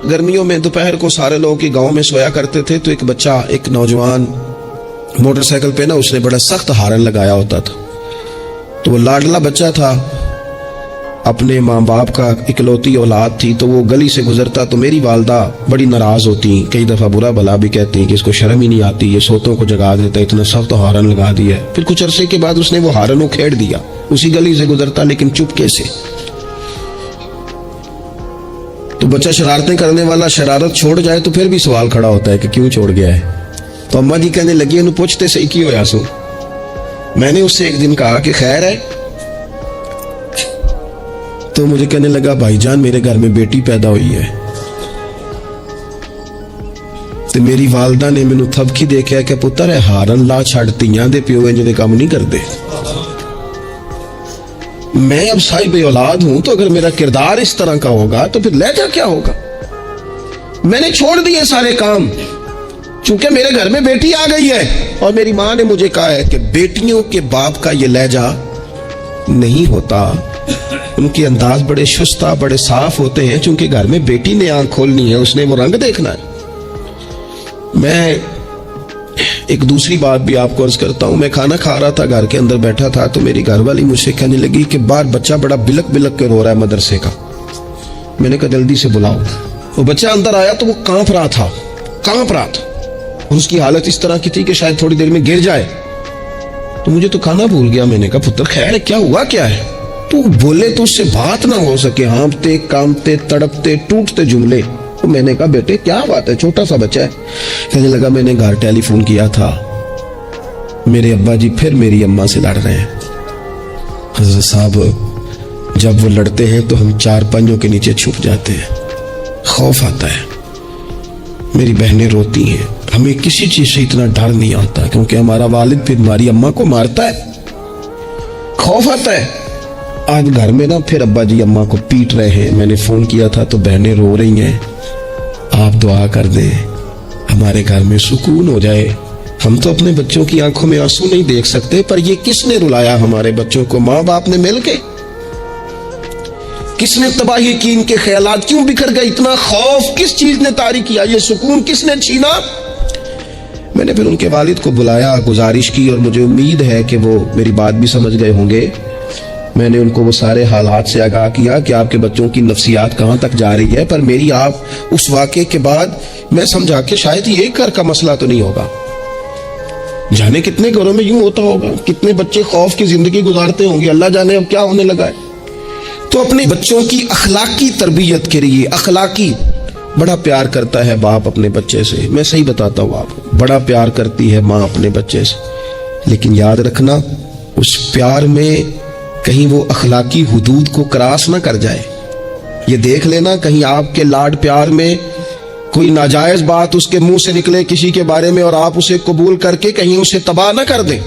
गर्मियों में दोपहर को सारे लोग के गांव में सोया करते थे, तो एक बच्चा, एक नौजवान मोटरसाइकिल पे ना, उसने बड़ा सख्त हारन लगाया होता था। तो वो लाडला बच्चा था, अपने माँ बाप का इकलौती औलाद थी, तो वो गली से गुजरता तो मेरी वालदा बड़ी नाराज होती, कई दफ़ा बुरा भला भी कहती कि इसको शर्म ही नहीं आती, ये सोतों को जगा देता, इतना सख्त हारन लगा दिया। फिर कुछ अरसे के बाद उसने वो हारन उखेड़ दिया, उसी गली से गुजरता लेकिन चुपके से। तो बच्चा शरारतें करने वाला शरारत छोड़ जाए तो फिर भी सवाल खड़ा होता है कि क्यों छोड़ गया है। तो अम्मा जी कहने लगी, इन्हें पूछते सही की होया सो। मैंने उससे एक दिन कहा कि खैर है, तो मुझे कहने लगा, भाईजान मेरे घर में बेटी पैदा हुई है। तो मेरी वालदा ने मैनू थपकी दे के कि पुत्र है हारन ला छड़, धीयां दे प्यो इंज दे काम नहीं करते। मैं अब साहिब औलाद हूं, तो अगर मेरा किरदार इस तरह का होगा तो फिर लहजा क्या होगा। मैंने छोड़ दिए सारे काम, चूंकि मेरे घर में बेटी आ गई है और मेरी माँ ने मुझे कहा है कि बेटियों के बाप का ये लहजा नहीं होता। उनके अंदाज बड़े शुस्ता, बड़े साफ होते हैं, चूंकि घर में बेटी ने आंख खोलनी है, उसने वो रंग देखना है। मैं एक दूसरी बात भी आपको अर्ज करता हूँ। मैं खाना खा रहा था, घर के अंदर बैठा था, तो मेरी घरवाली मुझसे कहने लगी कि बाहर बच्चा बड़ा बिलक बिलक के रो रहा है मदरसे का। मैंने कहा जल्दी से बुलाओ। वो बच्चा अंदर आया तो वो कांप रहा था और उसकी हालत इस तरह की थी कि शायद थोड़ी देर में गिर जाए। तो मुझे तो खाना भूल गया। मैंने कहा पुत्र खैर है, क्या हुआ क्या है? तो बोले तो उससे बात ना हो सके, हाँफते कांपते तड़पते टूटते जुमले। तो मैंने कहा बेटे क्या बात है, छोटा सा बच्चा है। कहने लगा मैंने घर टेलीफोन किया था, मेरे अब्बा जी फिर मेरी अम्मा से लड़ रहे हैं। हज़रत साहब जब वो लड़ते हैं तो हम चार पंजों के नीचे छुप जाते हैं, खौफ आता है। मेरी बहनें रोती हैं, हमें किसी चीज से इतना डर नहीं आता क्योंकि हमारा वालिद फिर हमारी अम्मा को मारता है, खौफ आता है। आज घर में ना फिर अब्बा जी अम्मा को पीट रहे हैं। मैंने फोन किया था तो बहनें रो रही हैं, आप दुआ कर दें हमारे घर में सुकून हो जाए। हम तो अपने बच्चों की आंखों में आंसू नहीं देख सकते, पर ये किसने रुलाया हमारे बच्चों को? माँ बाप ने मिल के। किसने तबाही की? इनके ख्यालात क्यों बिखर गए? इतना खौफ किस चीज ने तारी किया? ये सुकून किसने छीना? मैंने फिर उनके वालिद को बुलाया, गुजारिश की, और मुझे उम्मीद है कि वो मेरी बात भी समझ गए होंगे। मैंने उनको वो सारे हालात से आगाह किया कि आपके बच्चों की नफ्सियात कहाँ तक जा रही है, पर मेरी आप उस वाक़े के बाद मैं समझा कि शायद ये घर का मसला तो नहीं होगा। जाने कितने घरों में यूं होता होगा, कितने बच्चे खौफ की जिंदगी गुजारते होंगे, अल्लाह जाने अब क्या होने लगा है। तो अपने बच्चों की अखलाकी तरबियत के लिए, अखलाकी बड़ा प्यार करता है बाप अपने बच्चे से। मैं सही बताता हूँ आपको, बड़ा प्यार करती है माँ अपने बच्चे से, लेकिन याद रखना उस प्यार में कहीं वो अखलाकी हुदूद को क्रॉस ना कर जाए। ये देख लेना कहीं आपके लाड प्यार में कोई नाजायज बात उसके मुंह से निकले किसी के बारे में और आप उसे कबूल करके कहीं उसे तबाह ना कर दें।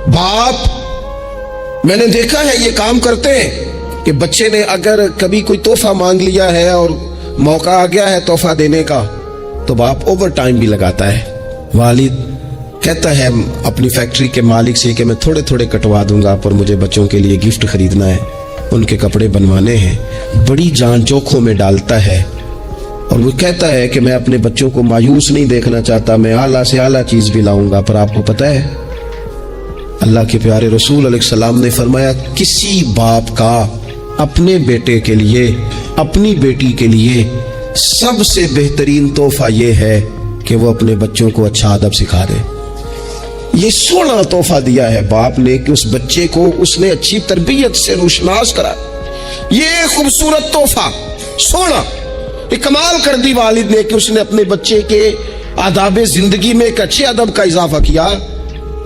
बाप मैंने देखा है ये काम करते हैं कि बच्चे ने अगर कभी कोई तोहफा मांग लिया है और मौका आ गया है तोहफा देने का, तो बाप ओवर टाइम भी लगाता है। वालिद कहता है अपनी फैक्ट्री के मालिक से कि मैं थोड़े थोड़े कटवा दूंगा, पर मुझे बच्चों के लिए गिफ्ट खरीदना है, उनके कपड़े बनवाने हैं। बड़ी जान जोखों में डालता है और वो कहता है कि मैं अपने बच्चों को मायूस नहीं देखना चाहता, मैं आला से आला चीज भी लाऊंगा। पर आपको पता है अल्लाह के प्यारे रसूल अलैहिस्सलाम ने फरमाया, किसी बाप का अपने बेटे के लिए, अपनी बेटी के लिए सबसे बेहतरीन तोहफा यह है कि वो अपने बच्चों को अच्छा अदब सिखा दे। ये सोना तोहफा दिया है बाप ने कि उस बच्चे को उसने अच्छी तरबियत से रोशनास करा। ये खूबसूरत तोहफा सोना एक कमाल कर दी वालिद ने कि उसने अपने बच्चे के आदाब जिंदगी में एक अच्छे अदब का इजाफा किया।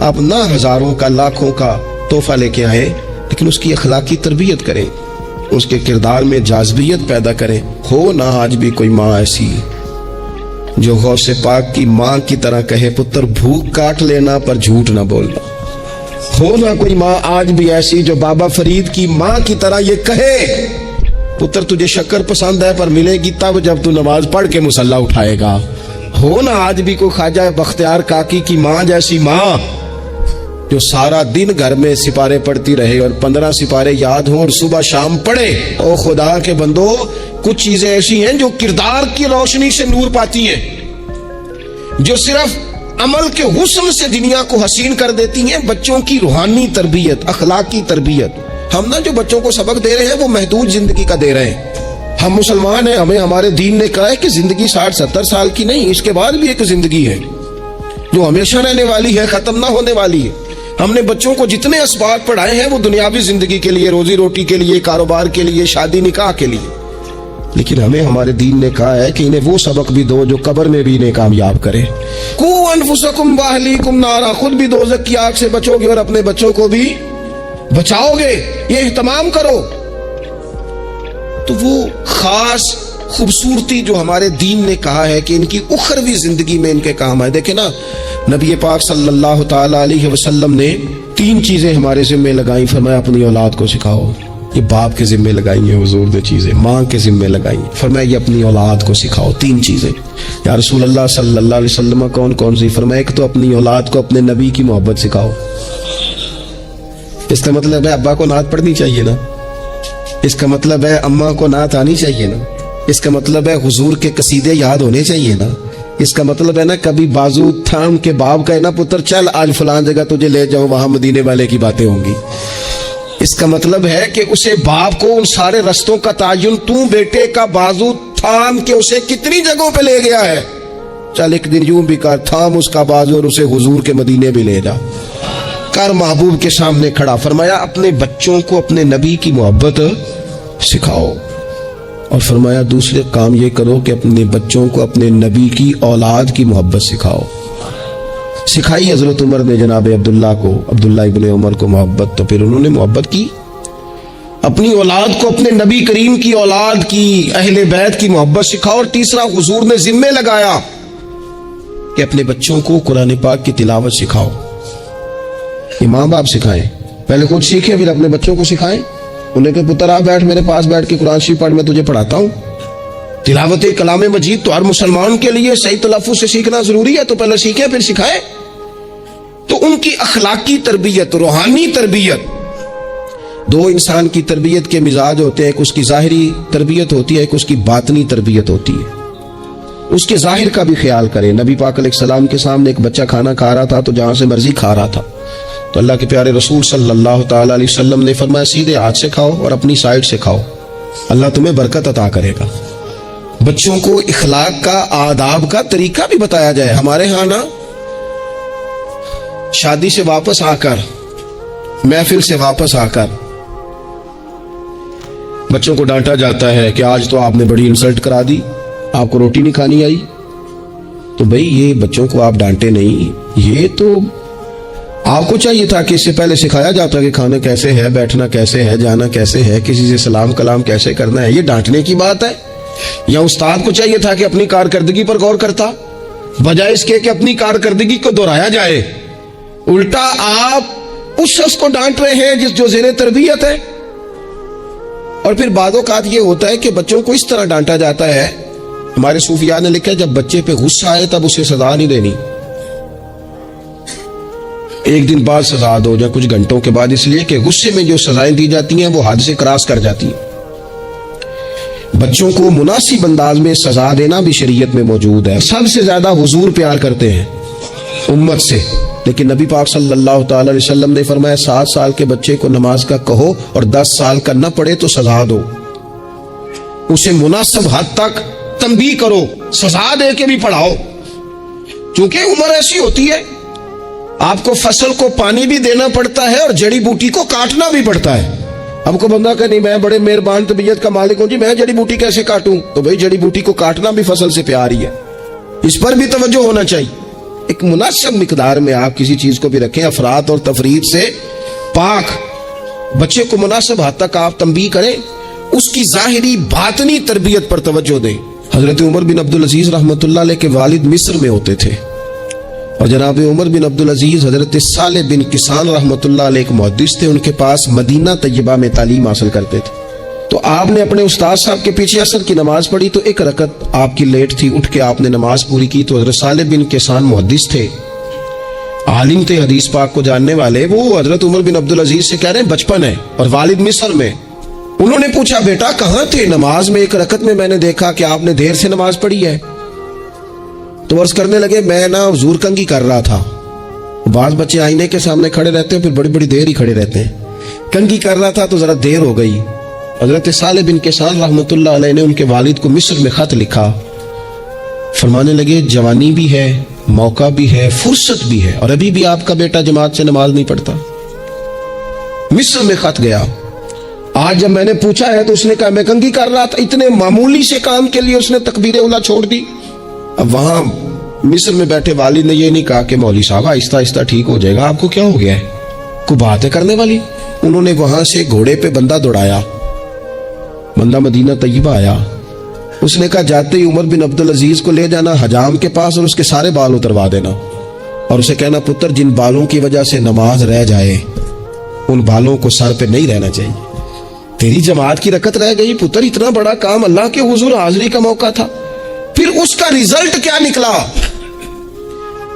आप ना हजारों का लाखों का तोहफा लेके आए, लेकिन उसकी अखलाकी तरबियत करें, उसके किरदार में जाज़बियत पैदा करें। हो ना आज भी कोई माँ ऐसी जो गौसे पाक की माँ की तरह कहे पुत्र भूख काट लेना पर झूठ ना बोलना। हो ना कोई माँ आज भी ऐसी जो बाबा फरीद की माँ की तरह ये कहे पुत्र तुझे शक्कर पसंद है पर मिलेगी तब जब तू नमाज पढ़ के मुसल्ला उठाएगा। हो ना आज भी कोई ख्वाजा बख्तियार काकी की माँ जैसी माँ जो सारा दिन घर में सिपारे पढ़ती रहे और 15 सिपारे याद हो और सुबह शाम पढ़े। ओ खुदा के बंदो کچھ چیزیں ایسی ہیں جو کردار کی روشنی سے نور پاتی ہیں، جو صرف عمل کے حسن سے دنیا کو حسین کر دیتی ہیں۔ بچوں کی روحانی تربیت، اخلاقی تربیت، ہم جو بچوں کو سبق دے رہے ہیں وہ محدود زندگی کا دے رہے ہیں۔ ہم مسلمان ہیں، ہمیں ہمارے دین نے کہا ہے کہ زندگی 60-70 سال کی نہیں، اس کے بعد بھی ایک زندگی ہے جو ہمیشہ رہنے والی ہے، ختم نہ ہونے والی ہے۔ ہم نے بچوں کو جتنے اسباق پڑھائے ہیں وہ دنیاوی زندگی کے لیے، روزی روٹی کے لیے، کاروبار کے لیے، شادی نکاح کے لیے، لیکن ہمیں ہمارے دین نے کہا ہے کہ انہیں وہ سبق بھی دو جو قبر میں بھی انہیں کامیاب کرے۔ قوا انفسکم واہلیکم نارا، خود بھی دوزخ کی آگ سے بچو گے اور اپنے بچوں کو بھی بچاؤ گے، یہ اہتمام کرو۔ تو وہ خاص خوبصورتی جو ہمارے دین نے کہا ہے کہ ان کی اخروی زندگی میں ان کے کام آئے۔ دیکھیں نا، نبی پاک صلی اللہ تعالی علیہ وسلم نے 3 چیزیں ہمارے ذمہ لگائیں، فرمایا اپنی اولاد کو سکھاؤ۔ یہ باپ کے ذمہ لگائی ہیں حضور نے چیزیں، ماں کے ذمہ لگائی ہیں، فرمایا یہ اپنی اولاد کو سکھاؤ 3 چیزیں۔ یا رسول اللہ صلی اللہ علیہ وسلم کون کون سی؟ فرمایا ایک تو اپنی اولاد کو اپنے نبی کی محبت سکھاؤ۔ اس کا مطلب ہے ابا کو نعت پڑھنی چاہیے نا، اس کا مطلب ہے اماں کو نعت آنی چاہیے نا، اس کا مطلب ہے حضور کے قصیدے یاد ہونے چاہیے نا، اس کا مطلب ہے نا کبھی بازو تھام کے باپ کا ہے نا پتر چل آج فلان جگہ تجھے لے جاؤ، وہاں مدینے والے کی باتیں ہوں گی۔ اس کا مطلب ہے کہ اسے باپ کو ان سارے رستوں کا تعین تو بیٹے کا بازو تھام کے اسے کتنی جگہوں پہ لے گیا ہے، چل ایک دن یوں بھی کر تھام اس کا بازو اور اسے حضور کے مدینے بھی لے جا کر، محبوب کے سامنے کھڑا۔ فرمایا اپنے بچوں کو اپنے نبی کی محبت سکھاؤ، اور فرمایا دوسرے کام یہ کرو کہ اپنے بچوں کو اپنے نبی کی اولاد کی محبت سکھاؤ۔ سکھائی حضرت عمر نے جناب عبداللہ کو، عبداللہ ابن عمر کو محبت، تو پھر انہوں نے محبت کی، اپنی اولاد کو اپنے نبی کریم کی اولاد کی، اہل بیت کی محبت سکھاؤ۔ اور تیسرا حضور نے ذمہ لگایا کہ اپنے بچوں کو قرآن پاک کی تلاوت سکھاؤ۔ یہ ماں باپ سکھائیں، پہلے خود سیکھیں پھر اپنے بچوں کو سکھائیں۔ انہیں کہ پتر آ بیٹھ میرے پاس بیٹھ کے قرآن شریف پڑھ، میں تجھے پڑھاتا ہوں۔ تلاوت کلام مجید تو ہر مسلمان کے لیے صحیح تلفظ سے سیکھنا ضروری ہے، تو پہلے سیکھیں پھر سکھائیں۔ تو ان کی اخلاقی تربیت، روحانی تربیت، 2 انسان کی تربیت کے مزاج ہوتے ہیں، ایک اس کی ظاہری تربیت ہوتی ہے، ایک اس کی باطنی تربیت ہوتی ہے۔ اس کے ظاہر کا بھی خیال کریں۔ نبی پاک علیہ السلام کے سامنے ایک بچہ کھانا کھا رہا تھا تو جہاں سے مرضی کھا رہا تھا، تو اللہ کے پیارے رسول صلی اللہ تعالی علیہ وسلم نے فرمایا سیدھے ہاتھ سے کھاؤ اور اپنی سائیڈ سے کھاؤ، اللہ تمہیں برکت عطا کرے گا۔ بچوں کو اخلاق کا، آداب کا طریقہ بھی بتایا جائے۔ ہمارے ہاں نا شادی سے واپس آ کر، محفل سے واپس آ کر بچوں کو ڈانٹا جاتا ہے کہ آج تو آپ نے بڑی انسلٹ کرا دی، آپ کو روٹی نہیں کھانی آئی۔ تو بھئی یہ بچوں کو آپ ڈانٹے نہیں، یہ تو آپ کو چاہیے تھا کہ اس سے پہلے سکھایا جاتا کہ کھانا کیسے ہے، بیٹھنا کیسے ہے، جانا کیسے ہے، کسی سے سلام کلام کیسے کرنا ہے۔ یہ ڈانٹنے کی بات ہے؟ یا استاد کو چاہیے تھا کہ اپنی کارکردگی پر غور کرتا، بجائے اس کے کہ اپنی کارکردگی کو دہرایا جائے، الٹا آپ اس شخص کو ڈانٹ رہے ہیں جو زیر تربیت ہے۔ اور پھر بعض اوقات یہ ہوتا ہے کہ بچوں کو اس طرح ڈانٹا جاتا ہے، ہمارے صوفیاء نے لکھا ہے جب بچے پہ غصہ آئے تب اسے سزا نہیں دینی، ایک دن بعد سزا دو یا کچھ گھنٹوں کے بعد، اس لیے کہ غصے میں جو سزائیں دی جاتی ہیں وہ حد سے کراس کر جاتی ہیں۔ بچوں کو مناسب انداز میں سزا دینا بھی شریعت میں موجود ہے۔ سب سے زیادہ حضور پیار کرتے ہیں امت سے، لیکن نبی پاک صلی اللہ تعالی علیہ وسلم نے فرمایا 7 سال کے بچے کو نماز کا کہو اور 10 سال کا نہ پڑھے تو سزا دو، اسے مناسب حد تک تنبیہ کرو، سزا دے کے بھی پڑھاؤ، چونکہ عمر ایسی ہوتی ہے آپ کو فصل کو پانی بھی دینا پڑتا ہے اور جڑی بوٹی کو کاٹنا بھی پڑتا ہے۔ ہم کو بندہ کہ نہیں میں بڑے مہربان طبیعت کا مالک ہوں جی، میں جڑی بوٹی کیسے کاٹوں؟ تو بھئی جڑی بوٹی کو کاٹنا بھی فصل سے پیار ہی ہے، اس پر بھی توجہ ہونا چاہیے۔ ایک مناسب مقدار میں آپ کسی چیز کو بھی رکھیں، افراط اور تفریط سے پاک، بچے کو مناسب حد تک آپ تنبیہ کریں، اس کی ظاہری باطنی تربیت پر توجہ دیں۔ حضرت عمر بن عبدالعزیز رحمۃ اللہ علیہ کے والد مصر میں ہوتے تھے، اور جناب عمر بن عبدالعزیز حضرت صالح بن کسان رحمۃ اللہ علیہ ایک محدث تھے، ان کے پاس مدینہ طیبہ میں تعلیم حاصل کرتے تھے۔ تو آپ نے اپنے استاد صاحب کے پیچھے عصر کی نماز پڑھی تو 1 رکعت آپ کی لیٹ تھی، اٹھ کے آپ نے نماز پوری کی تو حضرت صالح بن کسان محدث تھے، عالم تھے، حدیث پاک کو جاننے والے، وہ حضرت عمر بن عبدالعزیز سے کہہ رہے ہیں بچپن ہے اور والد مصر میں، انہوں نے پوچھا بیٹا کہاں تھے نماز میں؟ ایک رکعت میں نے دیکھا کہ آپ نے دیر سے نماز پڑھی ہے. تو عرض کرنے لگے میں حضور کنگھی کر رہا تھا. بعض بچے آئینے کے سامنے کھڑے رہتے ہیں پھر بڑی بڑی دیر ہی کھڑے رہتے ہیں. کنگھی کر رہا تھا تو ذرا دیر ہو گئی. حضرت صالح بن کیسان رحمۃ اللہ علیہ نے ان کے والد کو مصر میں خط لکھا. فرمانے لگے جوانی بھی ہے، موقع بھی ہے، فرصت بھی ہے، اور ابھی بھی آپ کا بیٹا جماعت سے نماز نہیں پڑھتا. مصر میں خط گیا. آج جب میں نے پوچھا ہے تو اس نے کہا میں کنگھی کر رہا تھا. اتنے معمولی سے کام کے لیے اس نے تکبیر اولا چھوڑ دی. اب وہاں مصر میں بیٹھے والد نے یہ نہیں کہا کہ مولوی صاحب آہستہ آہستہ ٹھیک ہو جائے گا، آپ کو کیا ہو گیا ہے، کوئی بات ہے کرنے والی. انہوں نے وہاں سے گھوڑے پہ بندہ دوڑایا. بندہ مدینہ طیبہ آیا. اس نے کہا جاتے ہی عمر بن عبدالعزیز کو لے جانا حجام کے پاس اور اس کے سارے بال اتروا دینا، اور اسے کہنا پتر جن بالوں کی وجہ سے نماز رہ جائے ان بالوں کو سر پہ نہیں رہنا چاہیے. تیری جماعت کی رکعت رہ گئی پتر، اتنا بڑا کام، اللہ کے حضور حاضری کا موقع تھا. پھر اس کا ریزلٹ کیا نکلا؟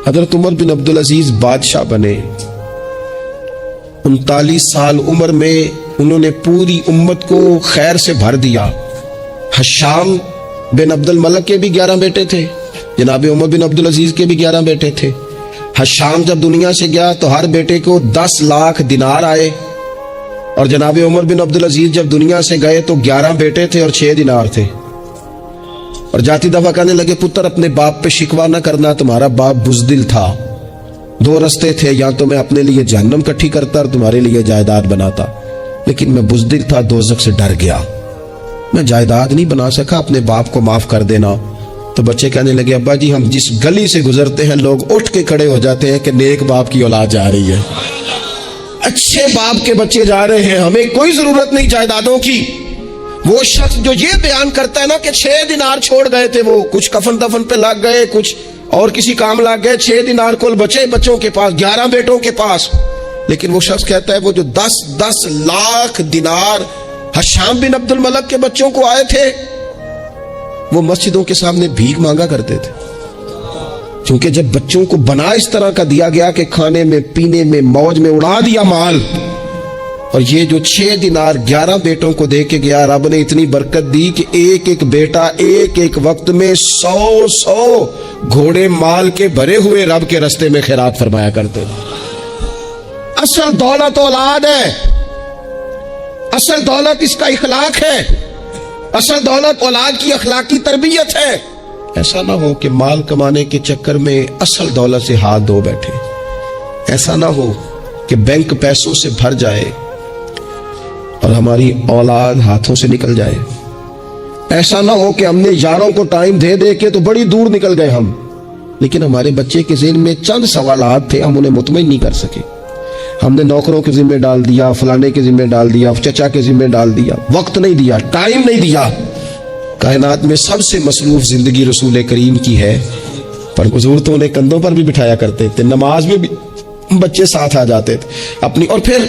حضرت عمر بن عبدالعزیز بادشاہ بنے. 39 سال عمر میں انہوں نے پوری امت کو خیر سے بھر دیا. حشام بن عبد الملک کے بھی 11 بیٹے تھے، جناب عمر بن عبدالعزیز کے بھی 11 بیٹے تھے. حشام جب دنیا سے گیا تو ہر بیٹے کو 10 لاکھ دینار آئے، اور جناب عمر بن عبدالعزیز جب دنیا سے گئے تو 11 بیٹے تھے اور 6 دینار تھے. اور جاتی دفعہ کہنے لگے پتر اپنے باپ پہ شکوہ نہ کرنا، تمہارا باپ بزدل تھا. 2 رستے تھے، یا تو میں اپنے لیے جہنم کٹھی کرتا اور تمہارے لیے جائیداد بناتا، لیکن میں بزدل تھا، دوزخ سے ڈر گیا، میں جائیداد نہیں بنا سکا، اپنے باپ کو معاف کر دینا. تو بچے کہنے لگے ابا جی ہم جس گلی سے گزرتے ہیں لوگ اٹھ کے کھڑے ہو جاتے ہیں کہ نیک باپ کی اولاد جا رہی ہے، اچھے باپ کے بچے جا رہے ہیں، ہمیں کوئی ضرورت نہیں جائیدادوں کی. وہ شخص جو یہ بیان کرتا ہے نا کہ 6 دینار چھوڑ گئے تھے، وہ کچھ کفن دفن پہ لگ گئے، کچھ اور کسی کام لگ گئے، 6 دینار کل بچے بچوں کے پاس، 11 بیٹوں کے پاس. لیکن وہ شخص کہتا ہے وہ جو 10 لاکھ دینار حشام بن عبد الملک کے بچوں کو آئے تھے وہ مسجدوں کے سامنے بھیک مانگا کرتے تھے، کیونکہ جب بچوں کو بنا اس طرح کا دیا گیا کہ کھانے میں پینے میں موج میں اڑا دیا مال. اور یہ جو 6 دینار 11 بیٹوں کو دے کے گیا، رب نے اتنی برکت دی کہ ایک ایک بیٹا ایک ایک وقت میں 100 گھوڑے مال کے بھرے ہوئے رب کے رستے میں خیرات فرمایا کرتے تھے. اصل دولت اولاد ہے، اصل دولت اس کا اخلاق ہے، اصل دولت اولاد کی اخلاقی تربیت ہے. ایسا نہ ہو کہ مال کمانے کے چکر میں اصل دولت سے ہاتھ دھو بیٹھے، ایسا نہ ہو کہ بینک پیسوں سے بھر جائے اور ہماری اولاد ہاتھوں سے نکل جائے. ایسا نہ ہو کہ ہم نے یاروں کو ٹائم دے دے کے تو بڑی دور نکل گئے ہم، لیکن ہمارے بچے کے ذہن میں چند سوالات تھے، ہم انہیں مطمئن نہیں کر سکے. ہم نے نوکروں کے ذمہ ڈال دیا، فلانے کے ذمہ ڈال دیا، چچا کے ذمہ ڈال دیا، وقت نہیں دیا، ٹائم نہیں دیا. کائنات میں سب سے مصروف زندگی رسول کریم کی ہے، پر حضور تو انہیں کندھوں پر بھی بٹھایا کرتے تھے، نماز میں بھی بچے ساتھ آ جاتے تھے اپنی. اور پھر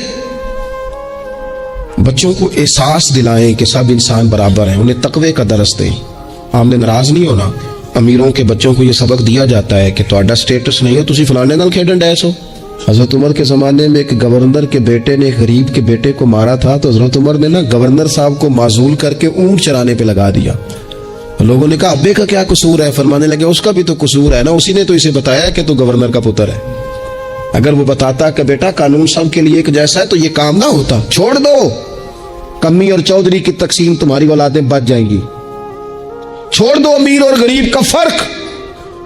بچوں کو احساس دلائیں کہ سب انسان برابر ہیں، انہیں تقوی کا درس دیں. آپ نے ناراض نہیں ہونا، امیروں کے بچوں کو یہ سبق دیا جاتا ہے کہ تہاڈا سٹیٹس نہیں ہے تسی فلانے نال کھیڈن ڈیس ہو. حضرت عمر کے زمانے میں ایک گورنر کے بیٹے نے غریب کے بیٹے کو مارا تھا، تو حضرت عمر نے گورنر صاحب کو معزول کر کے اونٹ چرانے پہ لگا دیا. لوگوں نے کہا ابے کا کیا قصور ہے؟ فرمانے لگے اس کا بھی تو قصور ہے نا، اسی نے تو اسے بتایا کہ تو گورنر کا پتر ہے. اگر وہ بتاتا کہ بیٹا قانون سب کے لیے ایک جیسا ہے تو یہ کام نہ ہوتا. چھوڑ دو، کمی اور چودھری کی تقسیم، تمہاری اولادیں بچ جائیں گی. چھوڑ دو امیر اور غریب کا فرق،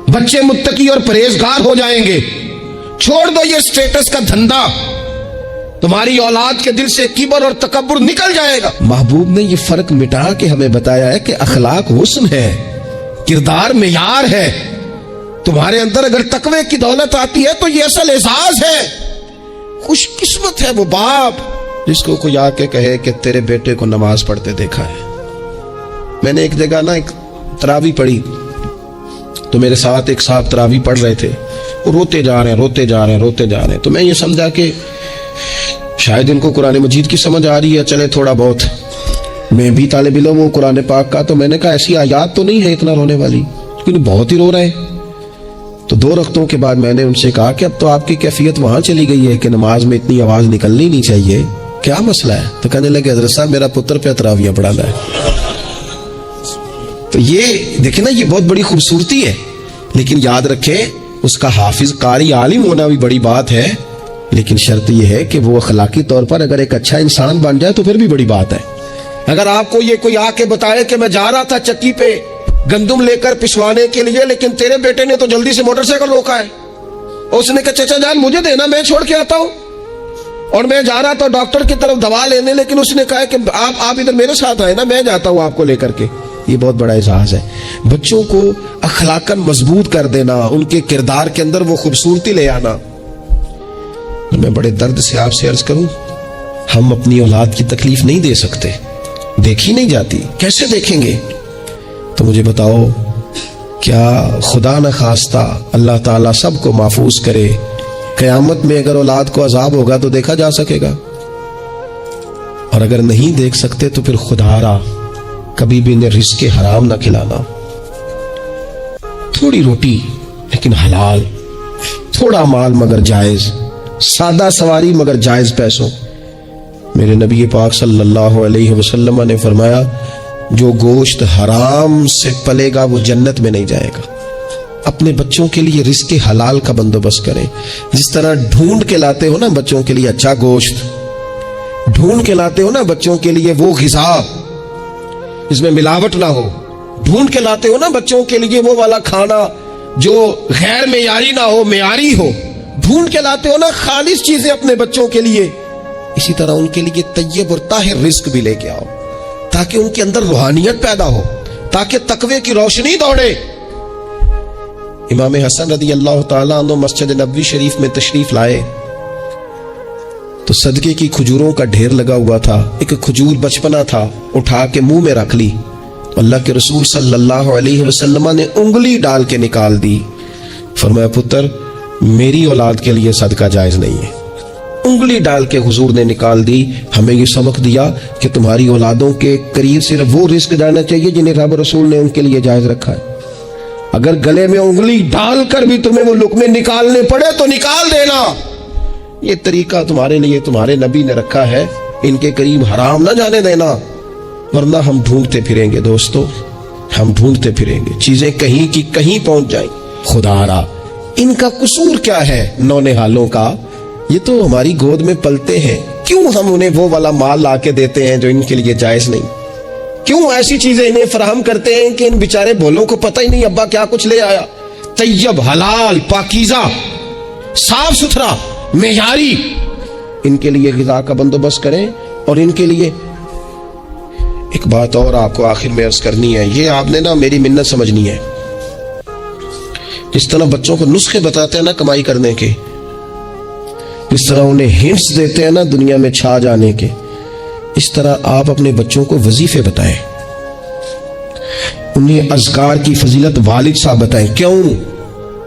بچے متقی اور پرہیزگار ہو جائیں گے. چھوڑ دو یہ سٹیٹس کا دھندا، تمہاری اولاد کے دل سے کبر اور تکبر نکل جائے گا. محبوب نے یہ فرق مٹا کے ہمیں بتایا ہے کہ اخلاق حسن ہے، کردار معیار ہے. تمہارے اندر اگر تقوی کی دولت آتی ہے تو یہ اصل اعزاز ہے. خوش قسمت ہے وہ باپ جس کو کوئی آ کے کہے کہ تیرے بیٹے کو نماز پڑھتے دیکھا ہے. میں نے ایک جگہ ایک تراویح پڑھی تو میرے ساتھ ایک صاحب تراویح پڑھ رہے تھے، وہ روتے جا رہے ہیں. تو میں یہ سمجھا کہ شاید ان کو قرآن مجید کی سمجھ آ رہی ہے، چلے تھوڑا بہت میں بھی طالب علم ہوں قرآن پاک کا. تو میں نے کہا ایسی آیات تو نہیں ہے اتنا رونے والی، کیونکہ بہت ہی رو رہے ہیں. تو 2 رکعتوں کے بعد میں نے ان سے کہا کہ اب تو آپ کی کیفیت وہاں چلی گئی ہے کہ نماز میں اتنی آواز نکلنی نہیں چاہیے. क्या मसला है? तो कहने लगे हजरत साहब मेरा पुत्र पे तरावियां पढ़ाना है। तो ये देखे ना, ये बहुत बड़ी खूबसूरती है। लेकिन याद रखें उसका हाफिज कारी आलिम होना भी बड़ी बात है, लेकिन शर्त यह है कि वो अखलाकी तौर पर अगर एक अच्छा इंसान बन जाए तो फिर भी बड़ी बात है। अगर आपको ये कोई आके बताए कि मैं जा रहा था चक्की पे गंदुम लेकर पिसवाने के लिए, लेकिन तेरे बेटे ने तो जल्दी से मोटरसाइकिल रोका है, और उसने कहा चाचा जान मुझे देना, मैं छोड़ के आता हूं, और मैं जा रहा था डॉक्टर की तरफ दवा लेने, लेकिन उसने कहा कि आप इधर मेरे साथ आए ना, मैं जाता हूं आपको लेकर के। ये बहुत बड़ा एहसास है। बच्चों को अखलाकन मजबूत कर देना, उनके किरदार के अंदर वो खूबसूरती ले आना। मैं बड़े दर्द से आपसे अर्ज करूं, हम अपनी औलाद की तकलीफ नहीं दे सकते, देखी नहीं जाती, कैसे देखेंगे? तो मुझे बताओ, क्या खुदा न खास्ता अल्लाह ताला सबको महफूज करे, क़यामत में अगर औलाद को अजाब होगा तो देखा जा सकेगा? और अगर नहीं देख सकते तो फिर खुदारा कभी भी इन्हें रिज़्क़ हराम ना खिलाना। थोड़ी रोटी लेकिन हलाल, थोड़ा माल मगर जायज, सादा सवारी मगर जायज पैसों। मेरे नबी पाक सल्लल्लाहु अलैहि वसल्लम ने फरमाया, जो गोश्त हराम से पलेगा वो जन्नत में नहीं जाएगा। अपने बच्चों के लिए रिज़्क़ हलाल का बंदोबस्त करें। जिस तरह ढूंढ के लाते हो ना बच्चों के लिए अच्छा गोश्त, ढूंढ के लाते हो ना बच्चों के लिए वो ग़िज़ा इसमें मिलावट ना हो, ढूंढ के लाते हो ना बच्चों के लिए वो वाला खाना जो गैर मेयारी ना हो, मेयारी हो, ढूंढ के लाते हो ना खालिस चीजें अपने बच्चों के लिए, इसी तरह उनके लिए तय्यब और ताहिर रिज़्क़ भी लेके आओ, ताकि उनके अंदर रूहानियत पैदा हो, ताकि तकवे की रोशनी दौड़े। इमाम हसन रदी अल्लाह ताला अन्हु मस्जिद नबवी शरीफ में तशरीफ लाए तो सदके की खजूरों का ढेर लगा हुआ था। एक खजूर बचपना था, उठा के मुंह में रख ली। अल्लाह के रसूल सल्लल्लाहु अलैहि वसल्लम ने उंगली डाल के निकाल दी। फरमाया पुत्र मेरी औलाद के लिए सदका जायज नहीं है। उंगली डाल के हुजूर ने निकाल दी। हमें ये सबक दिया कि तुम्हारी औलादों के करीब सिर्फ वो रिज़्क़ जाना चाहिए जिन्हें रब रसूल ने उनके लिए जायज रखा है। अगर गले में उंगली डालकर भी तुम्हें वो लुक़मे निकालने पड़े तो निकाल देना। ये तरीका तुम्हारे लिए तुम्हारे नबी ने रखा है, इनके करीब हराम ना जाने देना, वरना हम ढूंढते फिरेंगे दोस्तों, हम ढूंढते फिरेंगे, चीजें कहीं की कहीं पहुंच जाएंगी। खुदारा इनका कसूर क्या है नौनिहालों का? ये तो हमारी गोद में पलते हैं, क्यों हम उन्हें वो वाला माल ला के देते हैं जो इनके लिए जायज नहीं? क्यों ऐसी चीजें इन्हें फराहम करते हैं कि इन बेचारे भोलों को पता ही नहीं अब्बा क्या कुछ ले आया? तैयब, हलाल, पाकीज़ा, साफ सुथरा, मेयारी इनके लिए ग़िज़ा का बंदोबस्त करें। और इनके लिए एक बात और आपको आखिर में अर्ज करनी है, ये आपने ना मेरी मिन्नत समझनी है। जिस तरह बच्चों को नुस्खे बताते हैं ना कमाई करने के, जिस तरह उन्हें हिंट्स देते हैं ना दुनिया में छा जाने के, इस तरह आप अपने बच्चों को वजीफे बताएं, उन्हें अज़कार की फजीलत वालिद साहब बताएं। क्यों?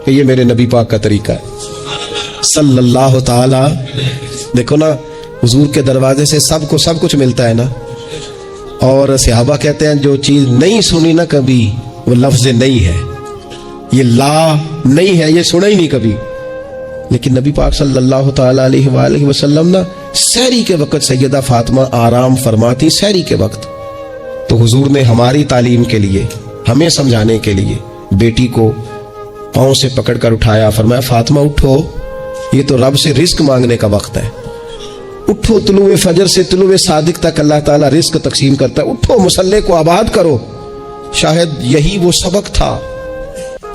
कि ये मेरे नबी पाक का तरीका है सल्लल्लाहु ताला। देखो ना हुजूर के दरवाजे से सबको सब कुछ मिलता है ना। और सहाबा कहते हैं जो चीज नहीं सुनी ना कभी वो लफ्ज़ नहीं है, ये ला नहीं है, ये सुना ही नहीं कभी। लेकिन नबी पाक सल्लल्लाहु ताला अलैहि वसल्लम ना सहरी के वक्त सैयदा फातिमा आराम फरमाती सहरी के वक्त, तो हुजूर ने हमारी तालीम के लिए, हमें समझाने के लिए बेटी को पाँव से पकड़कर उठाया, फरमाया फातिमा उठो, ये तो रब से रिज़्क़ मांगने का वक्त है। उठो, तुलुए फजर से तुलुए सादिक तक अल्लाह ताला रिज़्क़ तकसीम करता है। उठो, मुसल्ले को आबाद करो। शायद यही वो सबक था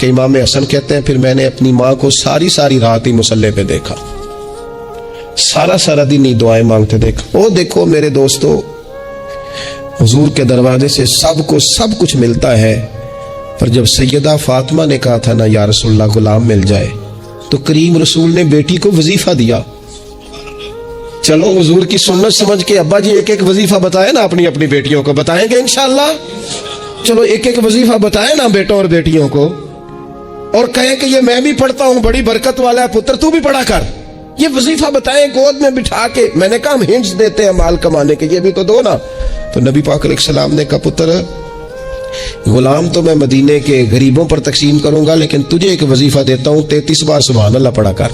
कि इमाम हसन कहते हैं फिर मैंने अपनी माँ को सारी सारी रात ही मुसल्ले पे देखा, सारा सारा दिन ही दुआएं मांगते देखा। ओ देखो मेरे दोस्तों, हुजूर के दरवाजे से सबको सब कुछ मिलता है, पर जब सैयदा फातिमा ने कहा था ना या रसूलल्लाह गुलाम मिल जाए, तो करीम रसूल ने बेटी को वजीफा दिया। चलो हुजूर की सुन्नत समझ के अब्बा जी एक एक वजीफा बताए ना अपनी अपनी बेटियों को, बताएंगे इंशाअल्लाह। चलो एक एक वजीफा बताए ना बेटों और बेटियों को, और कहें कि ये मैं भी पढ़ता हूँ, बड़ी बरकत वाला है पुत्र, तू भी पढ़ा कर। ये वजीफा बताए गोद में बिठा के। मैंने कहा हम हिंट्स देते हैं माल कमाने के, ये भी तो दो ना। तो नबी पाक अलैहिस्सलाम ने कहा पुत्र गुलाम तो मैं मदीने के गरीबों पर तकसीम करूंगा, लेकिन तुझे एक वजीफा देता हूँ, 33 बार सुभान अल्लाह पढ़ा कर,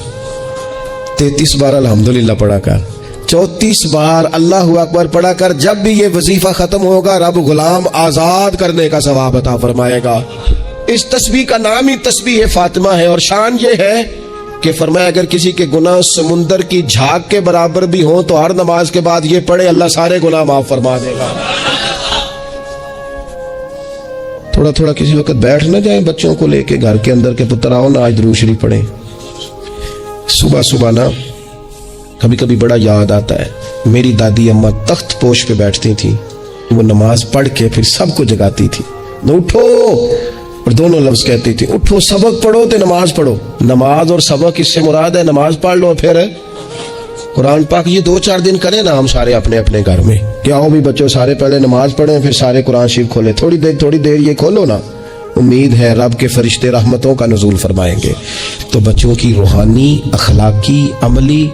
33 बार अल्हम्दुलिल्लाह पढ़ा कर। 34 बार अल्लाह अकबर पढ़ा कर जब भी ये वजीफा खत्म होगा रब गुलाम आजाद करने का सवाब अता फरमाएगा। इस तस्बीह का नाम ही तस्बीह फातिमा है और शान ये है कि फरमाया अगर किसी के गुनाह समुंदर की झाग के बराबर भी हो तो हर नमाज के बाद ये पढ़े, अल्लाह सारे गुनाह माफ फरमा देगा। थोड़ा थोड़ा किसी वक्त बैठ ना जाए बच्चों को लेके घर के अंदर के पुत्र आओ ना आज दुरूद शरीफ पढ़े। सुबह सुबह ना कभी कभी बड़ा याद आता है, मेरी दादी अम्मा तख्त पोश पे बैठती थी, वो नमाज पढ़ के फिर सबको जगाती थी, उठो, और दोनों लफ्ज कहती थी, उठो सबक पढ़ो तो नमाज पढ़ो। नमाज और सबक इससे मुराद है नमाज पढ़ लो फिर कुरान पाक। ये 2-4 दिन करें ना हम सारे अपने अपने घर में, क्या हो भी बच्चों सारे पहले नमाज पढ़ें फिर सारे कुरान शरीफ खोले, थोड़ी देर ये खोलो ना, उम्मीद है रब के फरिश्ते रहमतों का नुज़ूल फरमाएंगे। तो बच्चों की रूहानी, अखलाकी, अमली